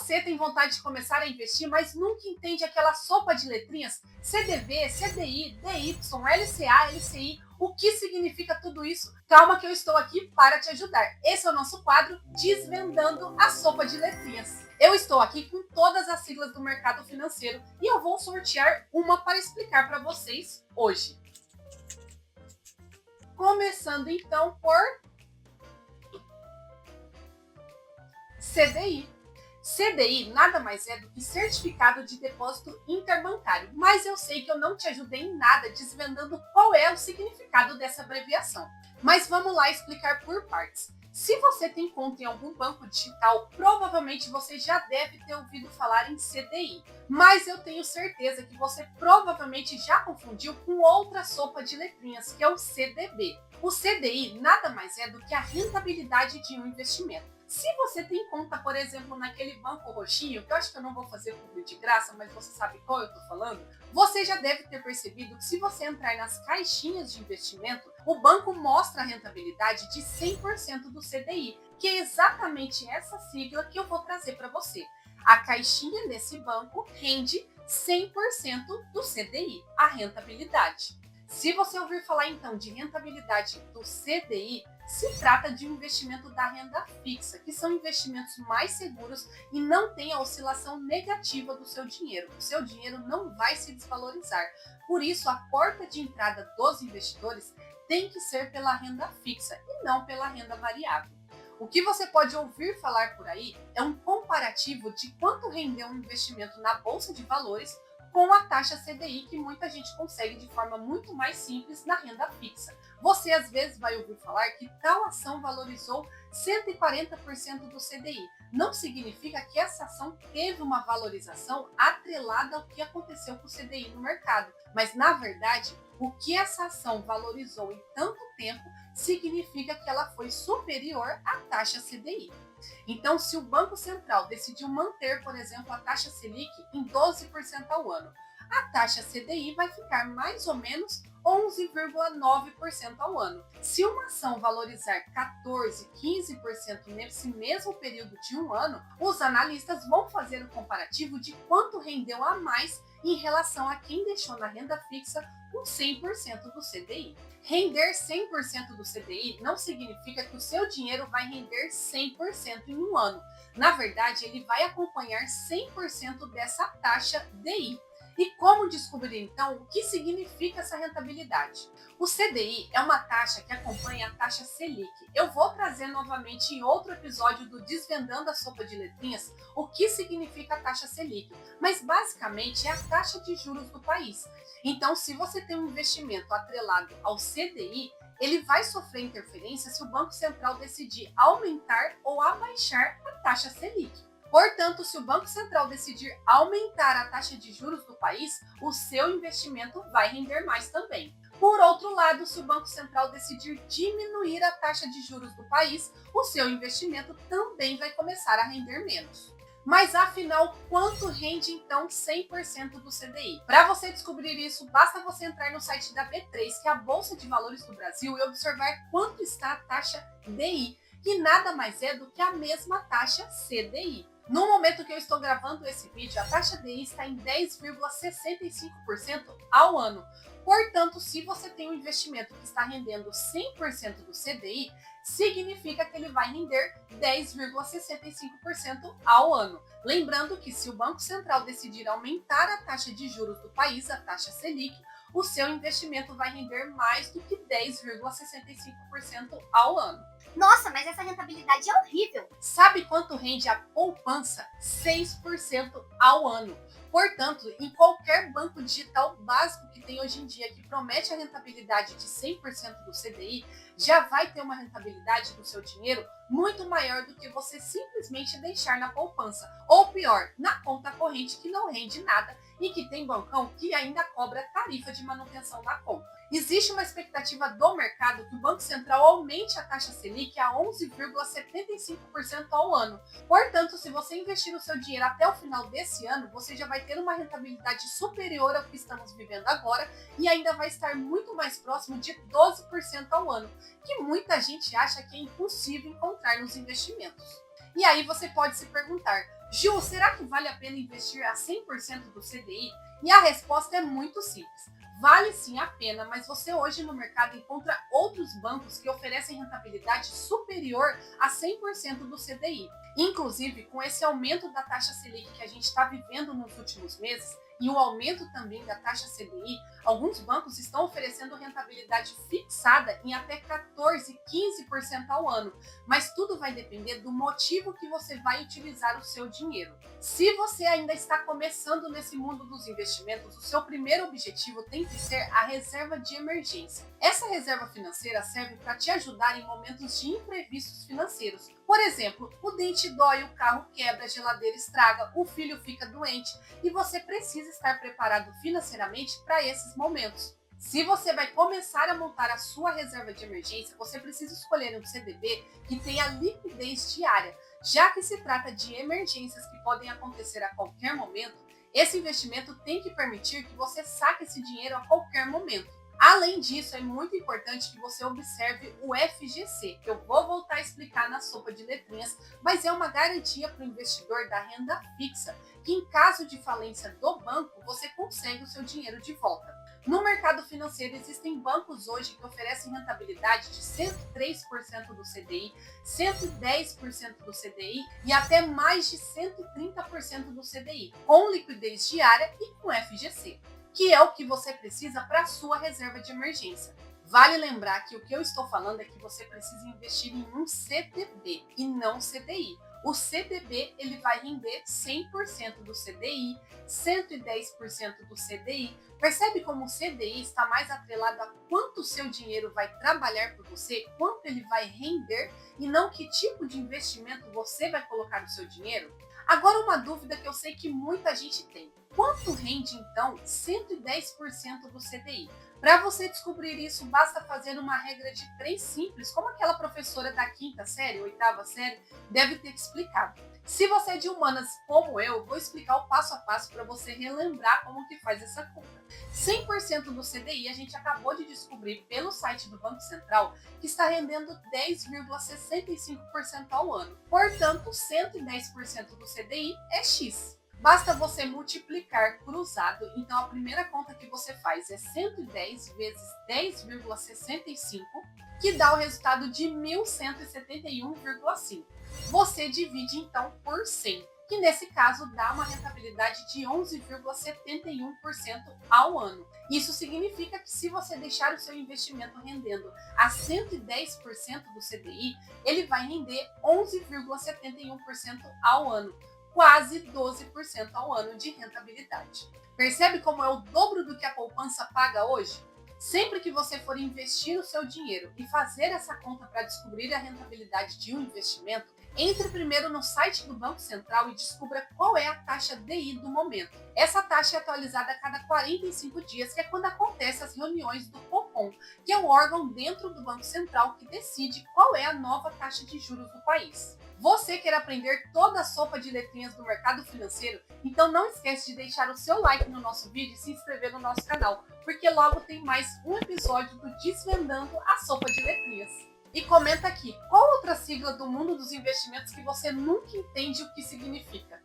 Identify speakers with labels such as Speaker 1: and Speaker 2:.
Speaker 1: Você tem vontade de começar a investir, mas nunca entende aquela sopa de letrinhas CDB, CDI, DY, LCA, LCI, o que significa tudo isso? Calma que eu estou aqui para te ajudar. Esse é o nosso quadro Desvendando a Sopa de Letrinhas. Eu estou aqui com todas as siglas do mercado financeiro e eu vou sortear uma para explicar para vocês hoje. Começando então por CDI. CDI nada mais é do que Certificado de Depósito Interbancário, mas eu sei que eu não te ajudei em nada desvendando qual é o significado dessa abreviação. Mas vamos lá explicar por partes. Se você tem conta em algum banco digital, provavelmente você já deve ter ouvido falar em CDI, mas eu tenho certeza que você provavelmente já confundiu com outra sopa de letrinhas, que é o CDB. O CDI nada mais é do que a rentabilidade de um investimento. Se você tem conta, por exemplo, naquele banco roxinho, que eu acho que eu não vou fazer publi de graça, mas você sabe qual eu tô falando, você já deve ter percebido que se você entrar nas caixinhas de investimento, o banco mostra a rentabilidade de 100% do CDI, que é exatamente essa sigla que eu vou trazer para você. A caixinha desse banco rende 100% do CDI, a rentabilidade. Se você ouvir falar então de rentabilidade do CDI, se trata de um investimento da renda fixa, que são investimentos mais seguros e não tem a oscilação negativa do seu dinheiro. O seu dinheiro não vai se desvalorizar. Por isso, a porta de entrada dos investidores tem que ser pela renda fixa e não pela renda variável. O que você pode ouvir falar por aí é um comparativo de quanto rendeu um investimento na bolsa de valores com a taxa CDI, que muita gente consegue de forma muito mais simples na renda fixa. Você às vezes vai ouvir falar que tal ação valorizou 140% do CDI. Não significa que essa ação teve uma valorização atrelada ao que aconteceu com o CDI no mercado, mas na verdade, o que essa ação valorizou em tanto tempo significa que ela foi superior à taxa CDI. Então, se o Banco Central decidiu manter, por exemplo, a taxa Selic em 12% ao ano, a taxa CDI vai ficar mais ou menos 11,9% ao ano. Se uma ação valorizar 14%, 15% nesse mesmo período de um ano, os analistas vão fazer o comparativo de quanto rendeu a mais em relação a quem deixou na renda fixa com 100% do CDI. Render 100% do CDI não significa que o seu dinheiro vai render 100% em um ano. Na verdade, ele vai acompanhar 100% dessa taxa DI. E como descobrir então o que significa essa rentabilidade? O CDI é uma taxa que acompanha a taxa Selic. Eu vou trazer novamente em outro episódio do Desvendando a Sopa de Letrinhas o que significa a taxa Selic, mas basicamente é a taxa de juros do país. Então, se você tem um investimento atrelado ao CDI, ele vai sofrer interferência se o Banco Central decidir aumentar ou abaixar a taxa Selic. Portanto, se o Banco Central decidir aumentar a taxa de juros do país, o seu investimento vai render mais também. Por outro lado, se o Banco Central decidir diminuir a taxa de juros do país, o seu investimento também vai começar a render menos. Mas afinal, quanto rende então 100% do CDI? Para você descobrir isso, basta você entrar no site da B3, que é a Bolsa de Valores do Brasil, e observar quanto está a taxa DI, que nada mais é do que a mesma taxa CDI. No momento que eu estou gravando esse vídeo, a taxa DI está em 10,65% ao ano. Portanto, se você tem um investimento que está rendendo 100% do CDI, significa que ele vai render 10,65% ao ano. Lembrando que se o Banco Central decidir aumentar a taxa de juros do país, a taxa Selic, o seu investimento vai render mais do que 10,65% ao ano.
Speaker 2: Nossa, mas essa rentabilidade é horrível.
Speaker 1: Sabe quanto rende a poupança? 6% ao ano. Portanto, em qualquer banco digital básico que tem hoje em dia que promete a rentabilidade de 100% do CDI, já vai ter uma rentabilidade do seu dinheiro muito maior do que você simplesmente deixar na poupança. Ou pior, na conta corrente que não rende nada e que tem bancão que ainda cobra tarifa de manutenção da conta. Existe uma expectativa do mercado que o Banco Central aumente a taxa Selic a 11,75% ao ano. Portanto, se você investir o seu dinheiro até o final desse ano, você já vai ter uma rentabilidade superior ao que estamos vivendo agora e ainda vai estar muito mais próximo de 12% ao ano, que muita gente acha que é impossível encontrar nos investimentos. E aí você pode se perguntar, Ju, será que vale a pena investir a 100% do CDI? E a resposta é muito simples. Vale sim a pena, mas você hoje no mercado encontra outros bancos que oferecem rentabilidade superior a 100% do CDI. Inclusive, com esse aumento da taxa Selic que a gente está vivendo nos últimos meses, e o aumento também da taxa CDI, alguns bancos estão oferecendo rentabilidade fixada em até 14, 15% ao ano. Mas tudo vai depender do motivo que você vai utilizar o seu dinheiro. Se você ainda está começando nesse mundo dos investimentos, o seu primeiro objetivo tem que ser a reserva de emergência. Essa reserva financeira serve para te ajudar em momentos de imprevistos financeiros. Por exemplo, o dente dói, o carro quebra, a geladeira estraga, o filho fica doente e você precisa estar preparado financeiramente para esses momentos. Se você vai começar a montar a sua reserva de emergência, você precisa escolher um CDB que tenha liquidez diária. Já que se trata de emergências que podem acontecer a qualquer momento, esse investimento tem que permitir que você saque esse dinheiro a qualquer momento. Além disso, é muito importante que você observe o FGC, que eu vou voltar a explicar na sopa de letrinhas, mas é uma garantia para o investidor da renda fixa, que em caso de falência do banco, você consegue o seu dinheiro de volta. No mercado financeiro, existem bancos hoje que oferecem rentabilidade de 103% do CDI, 110% do CDI e até mais de 130% do CDI, com liquidez diária e com FGC, que é o que você precisa para a sua reserva de emergência. Vale lembrar que o que eu estou falando é que você precisa investir em um CDB e não CDI. O CDB ele vai render 100% do CDI, 110% do CDI. Percebe como o CDI está mais atrelado a quanto o seu dinheiro vai trabalhar por você, quanto ele vai render e não que tipo de investimento você vai colocar o seu dinheiro? Agora uma dúvida que eu sei que muita gente tem. Quanto rende então 110% do CDI? Para você descobrir isso, basta fazer uma regra de 3 simples, como aquela professora da 5ª série, 8ª série, deve ter te explicado. Se você é de humanas como eu, vou explicar o passo a passo para você relembrar como que faz essa conta. 100% do CDI a gente acabou de descobrir pelo site do Banco Central que está rendendo 10,65% ao ano. Portanto, 110% do CDI é X. Basta você multiplicar cruzado, então a primeira conta que você faz é 110 vezes 10,65, que dá o resultado de 1.171,5. Você divide então por 100, que nesse caso dá uma rentabilidade de 11,71% ao ano. Isso significa que se você deixar o seu investimento rendendo a 110% do CDI, ele vai render 11,71% ao ano. Quase 12% ao ano de rentabilidade. Percebe como é o dobro do que a poupança paga hoje? Sempre que você for investir o seu dinheiro e fazer essa conta para descobrir a rentabilidade de um investimento, entre primeiro no site do Banco Central e descubra qual é a taxa DI do momento. Essa taxa é atualizada a cada 45 dias, que é quando acontecem as reuniões do Copom, que é o órgão dentro do Banco Central que decide qual é a nova taxa de juros do país. Você quer aprender toda a sopa de letrinhas do mercado financeiro? Então não esquece de deixar o seu like no nosso vídeo e se inscrever no nosso canal, porque logo tem mais um episódio do Desvendando a Sopa de Letrinhas. E comenta aqui, qual outra sigla do mundo dos investimentos que você nunca entende o que significa?